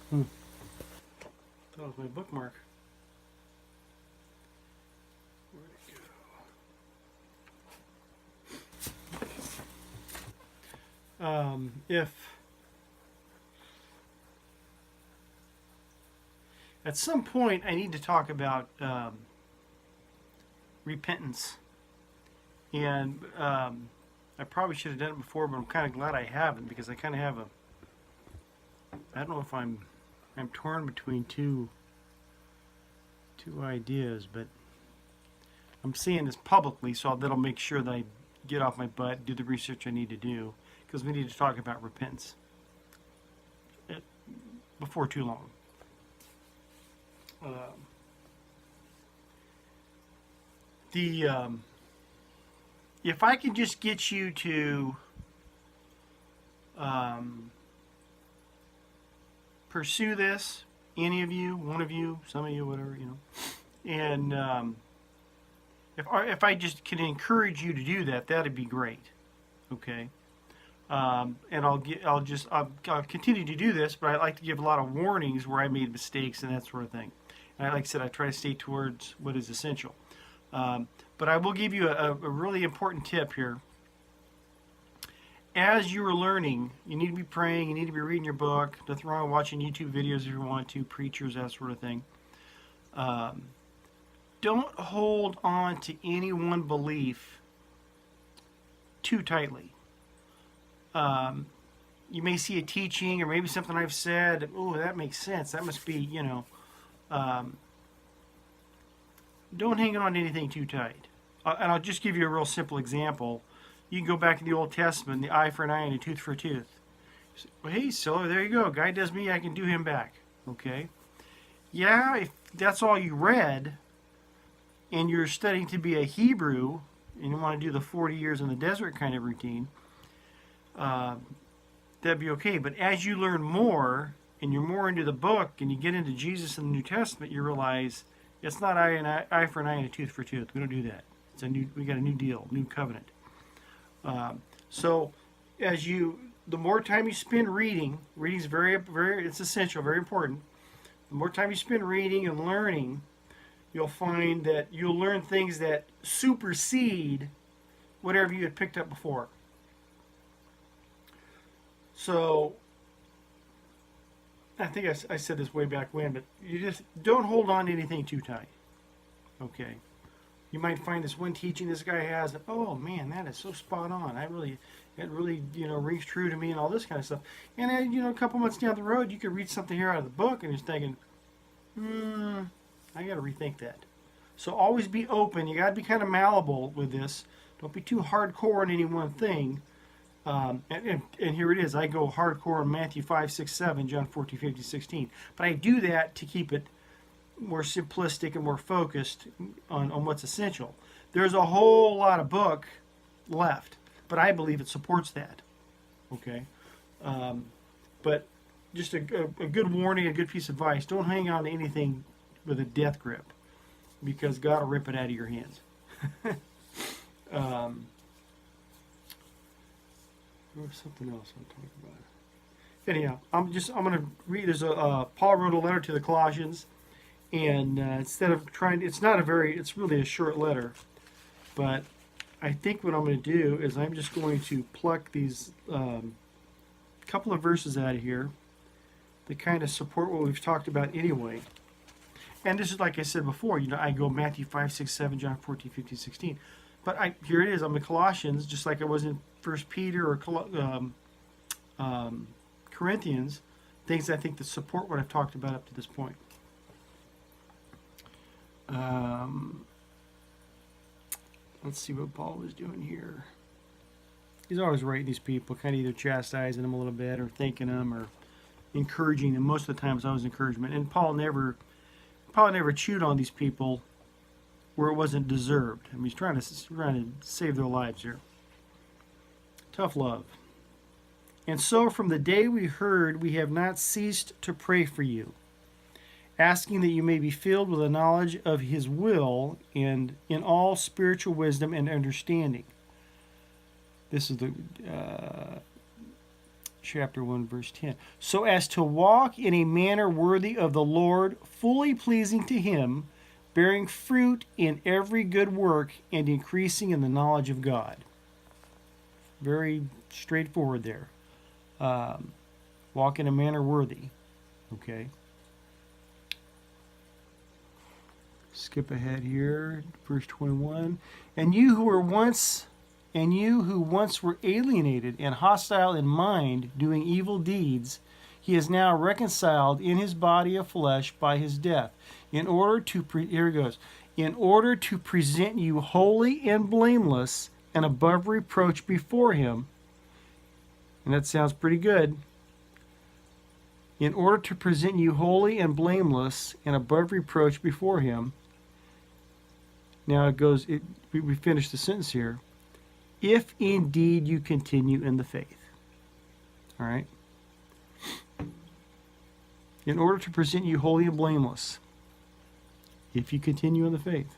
Hmm. That was my bookmark. Where'd it go? If at some point I need to talk about repentance, and I probably should have done it before, but I'm kind of glad I haven't, because I kind of have a, I don't know if I'm torn between two ideas, but I'm saying this publicly, so that'll make sure that I get off my butt, do the research I need to do, because we need to talk about repentance before too long. The if I can just get you to pursue this, any of you, one of you, some of you, whatever, and if I just can encourage you to do that, that'd be great. Okay. And I'll continue to do this, but I like to give a lot of warnings where I made mistakes and that sort of thing. And like I said, I try to stay towards what is essential. But I will give you a really important tip here. As you are learning, you need to be praying, you need to be reading your book. Nothing wrong with watching YouTube videos if you want to, preachers, that sort of thing. Don't hold on to any one belief too tightly. You may see a teaching or maybe something I've said, oh, that makes sense. That must be, don't hang on to anything too tight. And I'll just give you a real simple example. You can go back to the Old Testament, the eye for an eye and a tooth for a tooth. Well, hey, so there you go. Guy does me, I can do him back. Okay? Yeah, if that's all you read, and you're studying to be a Hebrew, and you want to do the 40 years in the desert kind of routine, that'd be okay. But as you learn more, and you're more into the book, and you get into Jesus in the New Testament, you realize it's not eye for an eye and a tooth for a tooth. We don't do that. We got a new deal, new covenant. So, the more time you spend reading is very, very, it's essential, very important. The more time you spend reading and learning, you'll find that you'll learn things that supersede whatever you had picked up before. So, I think I said this way back when, but you just don't hold on to anything too tight. Okay. You might find this one teaching this guy has, and oh man, that is so spot on. It really, rings true to me and all this kind of stuff. And then, a couple months down the road, you could read something here out of the book, and you're thinking, I got to rethink that. So always be open. You got to be kind of malleable with this. Don't be too hardcore on any one thing. And here it is. I go hardcore on Matthew 5, 6, 7, John 14, 15, 16. But I do that to keep it more simplistic and more focused on what's essential. There's a whole lot of book left, but I believe it supports that. Okay? But just a good warning, a good piece of advice. Don't hang on to anything with a death grip, because God will rip it out of your hands. There's something else I'm talking about. Anyhow, I'm going to read. There's Paul wrote a letter to the Colossians, and instead of trying, it's really a short letter, but I think what I'm going to do is I'm just going to pluck these couple of verses out of here that kind of support what we've talked about anyway. And this is, like I said before, I go Matthew 5, 6, 7, John 14, 15, 16. But here it is. I'm in Colossians, just like I was in 1 Peter or Corinthians, things I think that support what I've talked about up to this point. Let's see what Paul was doing here. He's always writing these people, kind of either chastising them a little bit or thanking them or encouraging them. Most of the time it's always encouragement. And Paul never chewed on these people where it wasn't deserved. I mean, he's trying to save their lives here. Tough love. And so from the day we heard, we have not ceased to pray for you, asking that you may be filled with the knowledge of his will and in all spiritual wisdom and understanding. This is chapter 1, verse 10. So as to walk in a manner worthy of the Lord, fully pleasing to him, bearing fruit in every good work and increasing in the knowledge of God. Very straightforward there. Walk in a manner worthy. Okay. Skip ahead here, verse 21. And you who once were alienated and hostile in mind, doing evil deeds, he is now reconciled in his body of flesh by his death, in order to in order to present you holy and blameless and above reproach before him. And that sounds pretty good. In order to present you holy and blameless and above reproach before him. Now we finish the sentence here. If indeed you continue in the faith. All right? In order to present you holy and blameless. If you continue in the faith.